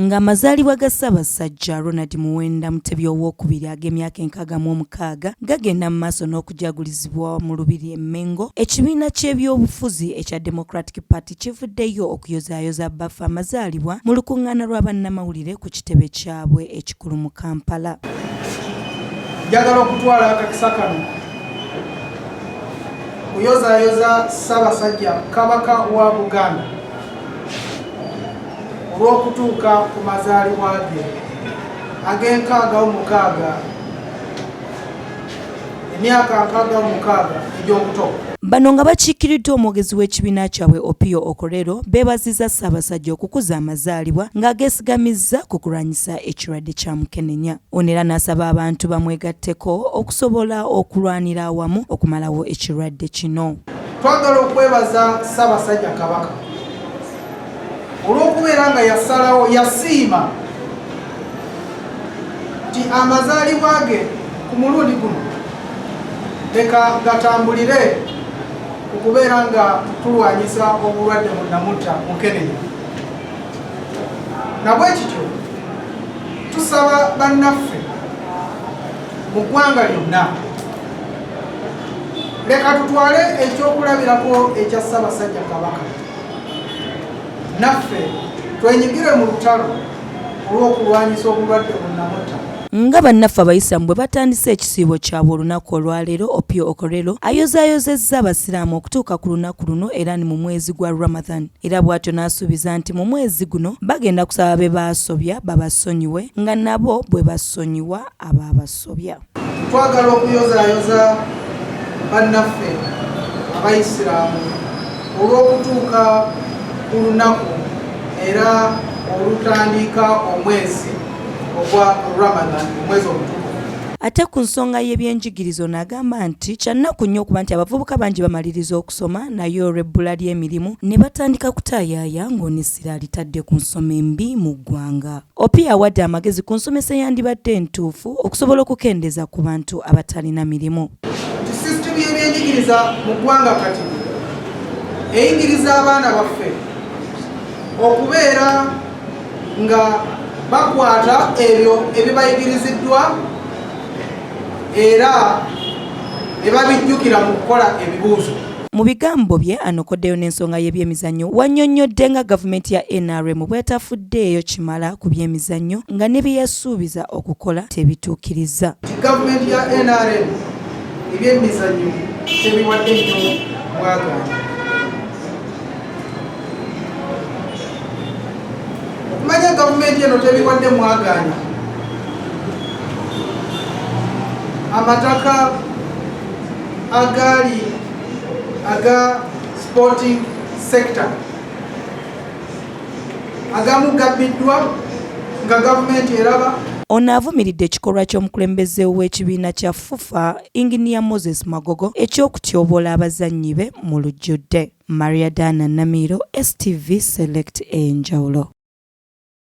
nga mazaalibwa ga Ssabasajja Ronald Muwenda Mutebi owookubiri ag'emyaka 66 gagenda mu maaso n'okujagulizibwa mu Lubiri e Mengo, ekibiina ky'ebyobufuzi ekya Democratic Party kivuddeyo okuyozaayoza baffe amazaalibwa mu lukuŋŋaana lwa bannamawulire ku kitebe kyabwe ekikulu mu Kampala. Njagala okutwala akakisa kano kuyozaayoza Ssabasajja Kabaka wa Uganda olw'okutuuka ku mazaalibwa ge ag'enkaaga emyaka 66 egy'obuto. Bano nga bakiikiriddwa omwogezi w'ekibiina kyabwe Opiyo Okolero beebazizza Ssabasajja okukuza amazaalibwa ng'ageesigamizza ku kulwanyisa ekirwadde kya mukenenya. Ono era n'asaba abantu bamwegatteko okusobola okulwanira awamu okumalawo ekirwadde kino. Twagala okwebaza Ssabasajja Kabaka olw'okubeera nga yasalawo yasiima nti amazaalibwa ge ku mulundi guno leka gatambulire okubeera nga tulwanyisa obulwadde munnamutta mukenenya. Nabwe kityo tusaba bannaffe mu ggwanga lyonna leka tutwale ekyokulabirako ekya Ssabasajja Kabaka, naffe twenyigire mu lutalo olw'okulwanyisa obulwadde munnamutta. Nga bannaffe abayisaamu bwe batandise ekisiibo kyabwe olunaku olwaleero, Opiyo Okolero ayozaayozezza abasiraamu okutuuka ku lunaku luno era ni mu mwezi gwa Ramadan. Era bw'atyo n'asuubiza nti mu mwezi guno bagenda kusaba be baasobya babasonyiwe nga nabo bwe basonyiwa abaabasobya. Twagala okuyozaayoza bannaffe abayisiraamu olw'okutuuka ku lunaku era olutandika omwezi ogwa Ramadan, omwezi omutukuvu. Ate ku nsonga y'ebyenjigiriza n'agamba nti kyannaku nnyo okuba nti abavubuka bangi bamaliriza okusoma naye olw'ebbula ly'emirimu ne batandika kutaayaaya ng'onesira alitadde ku nsoma embi mu ggwanga. Opiyo awadde amagezi ku nsomesa eyandibadde entuufu okusobola okukendeeza ku bantu abatalina mirimu. Sisitemu y'ebyenjigiriza mu ggwanga kati eyigiriza abaana baffe okubeera nga bakwata ebyo ebibayigiriziddwa era ne babijjukira mu kukola ebibuuzo. Mu bigambo bye anokoddeyo n'ensonga y'ebyemizannyo wannyonnyodde nga gavumenti ya NRM bw'etafuddeeyo kimala ku byemizannyo nga ne bye yasuubiza okukola tebituukiriza. Gavumenti ya NRM ebyemizannyo tebiwadde nnyo bwagaanya. Okumanya gavumenti eno tebiwadde mwagaanya, amataka agaali aga sporting sector agamu gabbiddwa nga gavumenti eraba. Ono avumiridde ekikolwa ky'omukulembeze w'ekibiina kya FUFA Engineer Moses Magogo eky'okutyoboola abazannyi be mu lujjudde. Maria Dana Namiro, STV Select Enjawulo.